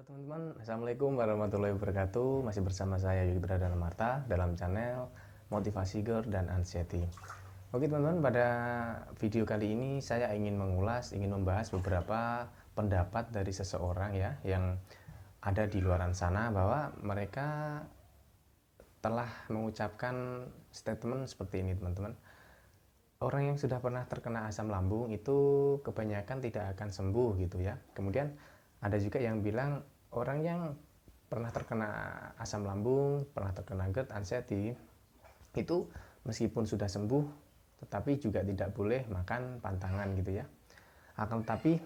Halo teman-teman, Assalamualaikum warahmatullahi wabarakatuh. Masih bersama saya Yudhra Marta dalam channel Motivasi GER dan Anxiety. Oke teman-teman, pada video kali ini saya ingin membahas beberapa pendapat dari seseorang ya yang ada di luaran sana bahwa mereka telah mengucapkan statement seperti ini teman-teman. Orang yang sudah pernah terkena asam lambung itu kebanyakan tidak akan sembuh gitu ya. Kemudian ada juga yang bilang orang yang pernah terkena asam lambung, pernah terkena GERD, anxiety, itu meskipun sudah sembuh, tetapi juga tidak boleh makan pantangan gitu ya. Akan tetapi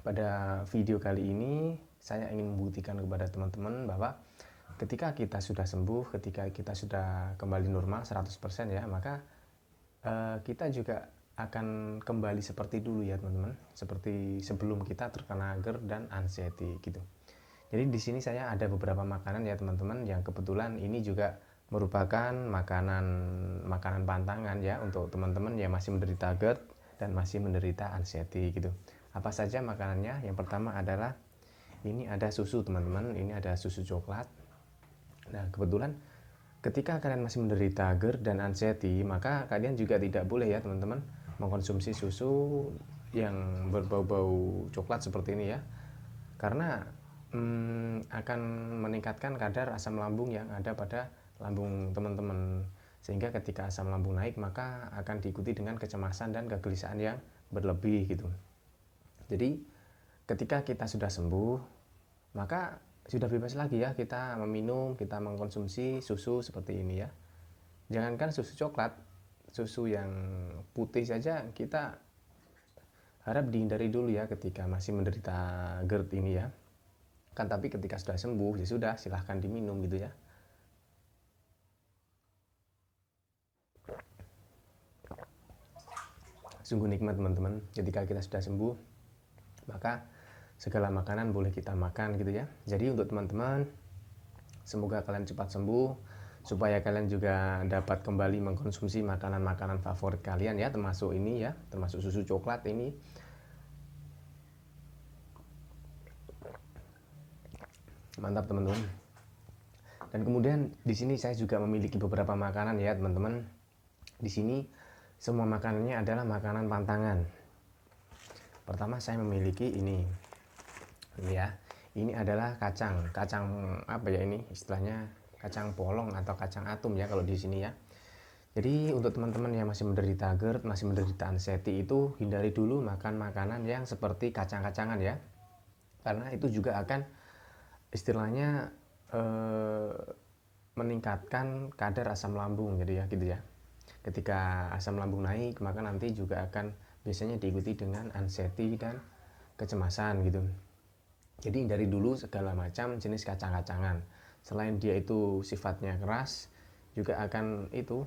pada video kali ini saya ingin membuktikan kepada teman-teman bahwa ketika kita sudah sembuh, ketika kita sudah kembali normal 100% ya, maka kita juga akan kembali seperti dulu ya teman-teman, seperti sebelum kita terkena GERD dan anxiety gitu. Jadi di sini saya ada beberapa makanan ya teman-teman yang kebetulan ini juga merupakan makanan pantangan ya untuk teman-teman yang masih menderita GERD dan masih menderita anxiety gitu. Apa saja makanannya? Yang pertama adalah ini ada susu teman-teman, ini ada susu coklat. Nah kebetulan ketika kalian masih menderita GERD dan anxiety, maka kalian juga tidak boleh ya teman-teman mengkonsumsi susu yang berbau-bau coklat seperti ini ya, karena akan meningkatkan kadar asam lambung yang ada pada lambung teman-teman, sehingga ketika asam lambung naik maka akan diikuti dengan kecemasan dan kegelisahan yang berlebih gitu. Jadi ketika kita sudah sembuh, maka sudah bebas lagi ya kita meminum, kita mengkonsumsi susu seperti ini ya. Jangankan susu coklat, susu yang putih saja kita harap dihindari dulu ya ketika masih menderita GERD ini ya. Kan tapi ketika sudah sembuh ya sudah, silahkan diminum gitu ya. Sungguh nikmat teman-teman, ketika kita sudah sembuh maka segala makanan boleh kita makan gitu ya. Jadi untuk teman-teman, semoga kalian cepat sembuh, supaya kalian juga dapat kembali mengkonsumsi makanan-makanan favorit kalian ya, termasuk ini ya, termasuk susu coklat ini. Mantap teman-teman. Dan kemudian di sini saya juga memiliki beberapa makanan ya teman-teman. Di sini semua makanannya adalah makanan pantangan. Pertama saya memiliki ini ya. Ini adalah kacang apa ya ini istilahnya, kacang polong atau kacang atum ya kalau di sini ya. Jadi untuk teman-teman yang masih menderita GERD, masih menderita anxiety itu hindari dulu makan makanan yang seperti kacang-kacangan ya. Karena itu juga akan istilahnya meningkatkan kadar asam lambung jadi ya gitu ya. Ketika asam lambung naik maka nanti juga akan biasanya diikuti dengan anxiety dan kecemasan gitu. Jadi hindari dulu segala macam jenis kacang-kacangan. Selain dia itu sifatnya keras, juga akan itu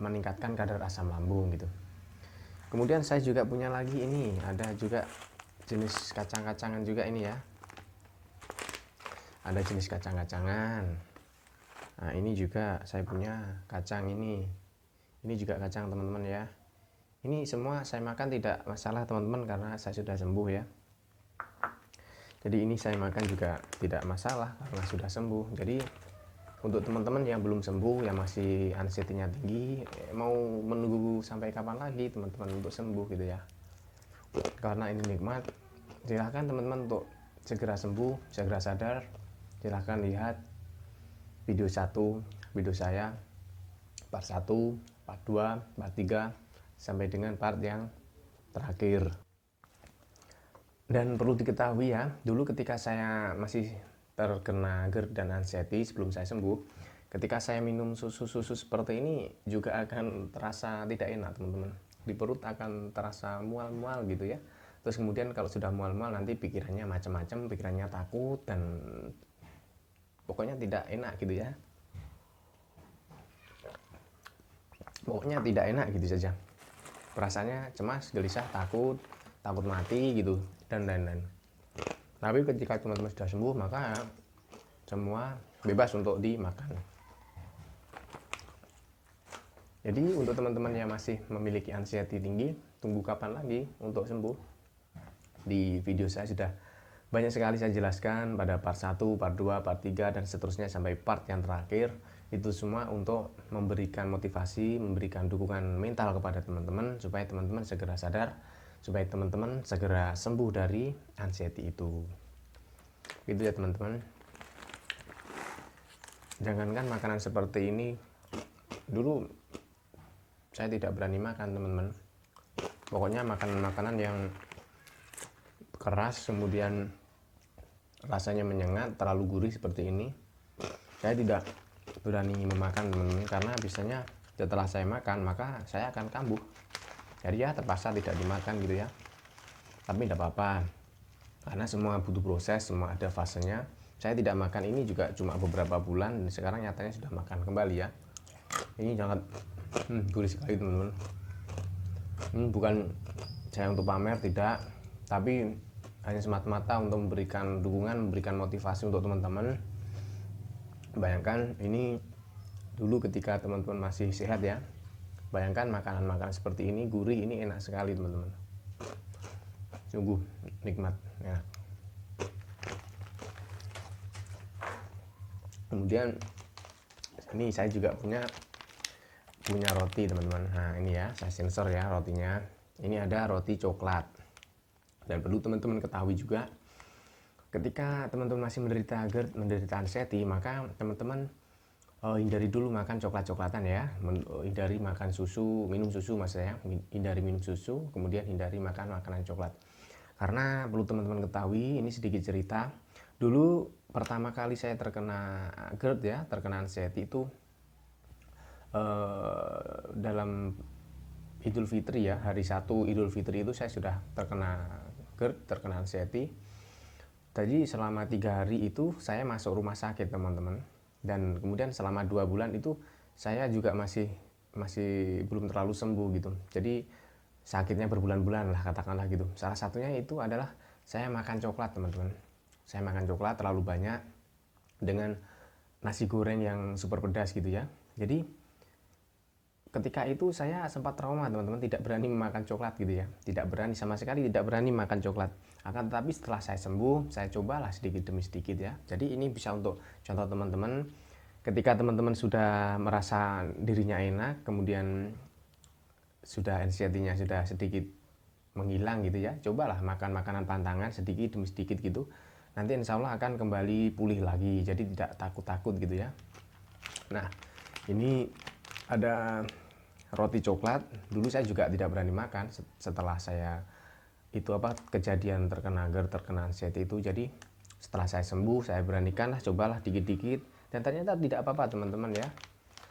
meningkatkan kadar asam lambung gitu. Kemudian saya juga punya lagi ini, ada juga jenis kacang-kacangan juga ini ya. Ada jenis kacang-kacangan. Nah, ini juga saya punya kacang ini. Ini juga kacang teman-teman ya. Ini semua saya makan tidak masalah teman-teman karena saya sudah sembuh ya. Jadi ini saya makan juga tidak masalah karena sudah sembuh. Jadi untuk teman-teman yang belum sembuh, yang masih anxiety-nya tinggi, mau menunggu sampai kapan lagi teman-teman untuk sembuh gitu ya. Karena ini nikmat, silahkan teman-teman untuk segera sembuh, segera sadar. Silahkan lihat video 1, video saya, part 1, part 2, part 3, sampai dengan part yang terakhir. Dan perlu diketahui ya, dulu ketika saya masih terkena GERD dan anxiety sebelum saya sembuh, ketika saya minum susu-susu seperti ini juga akan terasa tidak enak teman-teman. Di perut akan terasa mual-mual gitu ya. Terus kemudian kalau sudah mual-mual nanti pikirannya macam-macam, pikirannya takut dan pokoknya tidak enak gitu ya. Pokoknya tidak enak gitu saja. Perasaannya cemas, gelisah, takut mati gitu dan lain-lain. Tapi ketika teman-teman sudah sembuh maka semua bebas untuk dimakan. Jadi untuk teman-teman yang masih memiliki anxiety tinggi, tunggu kapan lagi untuk sembuh. Di video saya sudah Banyak sekali saya jelaskan pada part 1, part 2, part 3, dan seterusnya sampai part yang terakhir. Itu semua untuk memberikan motivasi, memberikan dukungan mental kepada teman-teman supaya teman-teman segera sadar, supaya teman-teman segera sembuh dari anxiety itu. Gitu ya teman-teman. Jangankan makanan seperti ini, dulu saya tidak berani makan teman-teman. Pokoknya makanan-makanan yang keras kemudian rasanya menyengat, terlalu gurih seperti ini, saya tidak berani memakan teman-teman, karena biasanya setelah saya makan maka saya akan kambuh. Jadi ya terpaksa tidak dimakan gitu ya. Tapi tidak apa-apa, karena semua butuh proses, semua ada fasenya. Saya tidak makan ini juga cuma beberapa bulan, dan sekarang nyatanya sudah makan kembali ya. Ini sangat gurih sekali teman-teman. Bukan saya untuk pamer, tidak, tapi hanya semata-mata untuk memberikan dukungan, memberikan motivasi untuk teman-teman. Bayangkan ini dulu ketika teman-teman masih sehat ya, bayangkan makanan-makanan seperti ini, gurih, ini enak sekali teman-teman, sungguh nikmat ya. Kemudian ini saya juga punya roti teman-teman. Nah ini ya, saya sensor ya rotinya. Ini ada roti coklat. Dan perlu teman-teman ketahui juga, ketika teman-teman masih menderita GERD, menderita anxiety, maka teman-teman hindari dulu makan coklat-coklatan ya. Hindari makan susu, minum susu maksudnya, hindari minum susu, kemudian hindari makan makanan coklat. Karena perlu teman-teman ketahui, ini sedikit cerita. Dulu pertama kali saya terkena GERD ya, terkena anxiety itu dalam Idul Fitri ya, hari 1 Idul Fitri itu saya sudah terkena GERD, terkena anxiety. Jadi selama 3 hari itu saya masuk rumah sakit teman-teman, dan kemudian selama 2 bulan itu saya juga masih belum terlalu sembuh gitu. Jadi sakitnya berbulan-bulan lah katakanlah gitu. Salah satunya itu adalah saya makan coklat teman-teman. Saya makan coklat terlalu banyak dengan nasi goreng yang super pedas gitu ya. Jadi ketika itu saya sempat trauma teman-teman, tidak berani memakan coklat gitu ya, tidak berani sama sekali, tidak berani makan coklat. Akan tetapi setelah saya sembuh, saya cobalah sedikit demi sedikit ya. Jadi ini bisa untuk contoh teman-teman, ketika teman-teman sudah merasa dirinya enak, kemudian sudah anxiety-nya sudah sedikit menghilang gitu ya, cobalah makan makanan pantangan sedikit demi sedikit gitu. Nanti insya Allah akan kembali pulih lagi, jadi tidak takut-takut gitu ya. Nah ini ada roti coklat. Dulu saya juga tidak berani makan setelah saya itu kejadian terkena GERD, terkena anxiety itu. Jadi setelah saya sembuh, saya beranikanlah, cobalah dikit-dikit, dan ternyata tidak apa-apa teman-teman ya.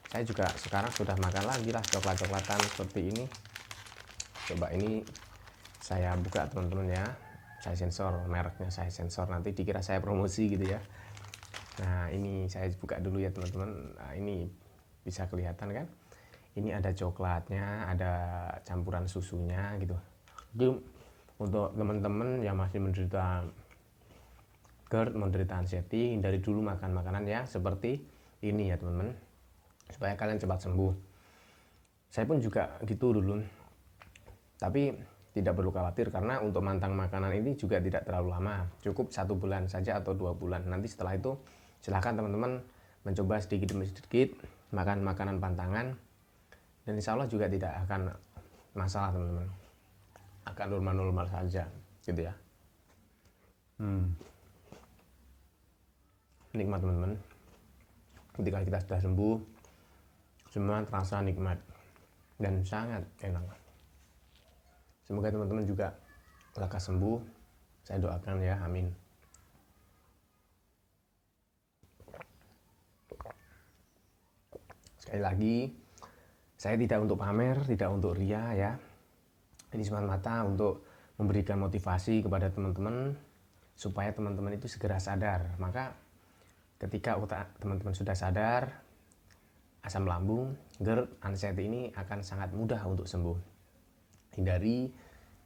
Saya juga sekarang sudah makan lagi lah coklat-coklatan seperti ini. Coba ini saya buka teman-teman ya, saya sensor mereknya, saya sensor, nanti dikira saya promosi gitu ya. Nah ini saya buka dulu ya teman-teman. Nah ini bisa kelihatan kan, ini ada coklatnya, ada campuran susunya gitu. Jadi untuk teman-teman yang masih menderita GERD, menderita anxiety, hindari dulu makan makanan yang seperti ini ya teman-teman, supaya kalian cepat sembuh. Saya pun juga gitu dulu, tapi tidak perlu khawatir, karena untuk mantang makanan ini juga tidak terlalu lama, cukup 1 bulan saja atau 2 bulan. Nanti setelah itu silahkan teman-teman mencoba sedikit demi sedikit makan makanan pantangan, dan insya Allah juga tidak akan masalah teman-teman, akan normal-normal saja gitu ya. Nikmat teman-teman, ketika kita sudah sembuh semua terasa nikmat dan sangat enak. Semoga teman-teman juga lekas sembuh, saya doakan ya, amin. Sekali lagi, saya tidak untuk pamer, tidak untuk ria ya. Ini semata-mata untuk memberikan motivasi kepada teman-teman supaya teman-teman itu segera sadar. Maka ketika teman-teman sudah sadar, asam lambung, GERD, anxiety ini akan sangat mudah untuk sembuh. Hindari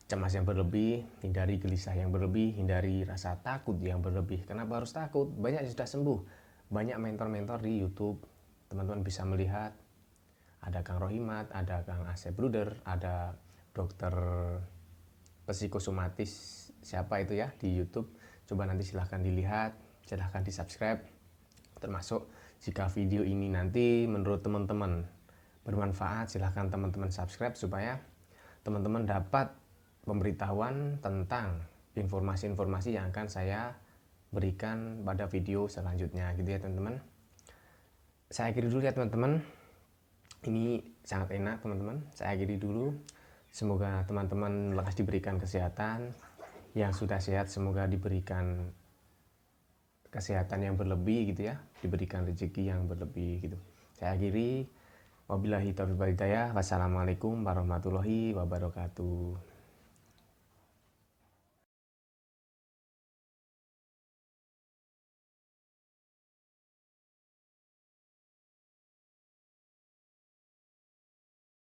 cemas yang berlebih, hindari gelisah yang berlebih, hindari rasa takut yang berlebih. Kenapa harus takut? Banyak yang sudah sembuh. Banyak mentor-mentor di YouTube, teman-teman bisa melihat. Ada Kang Rohimat, ada Kang Asep Bruder, ada dokter psikosomatis siapa itu ya di YouTube. Coba nanti silahkan dilihat, silahkan di subscribe. Termasuk jika video ini nanti menurut teman-teman bermanfaat, silahkan teman-teman subscribe supaya teman-teman dapat pemberitahuan tentang informasi-informasi yang akan saya berikan pada video selanjutnya gitu ya teman-teman. Saya akhiri dulu ya teman-teman. Ini sangat enak teman-teman. Saya akhiri dulu. Semoga teman-teman lekas diberikan kesehatan. Yang sudah sehat semoga diberikan kesehatan yang berlebih gitu ya, diberikan rezeki yang berlebih gitu. Saya akhiri, wabillahi taufiq wal hidayah. Wassalamualaikum warahmatullahi wabarakatuh.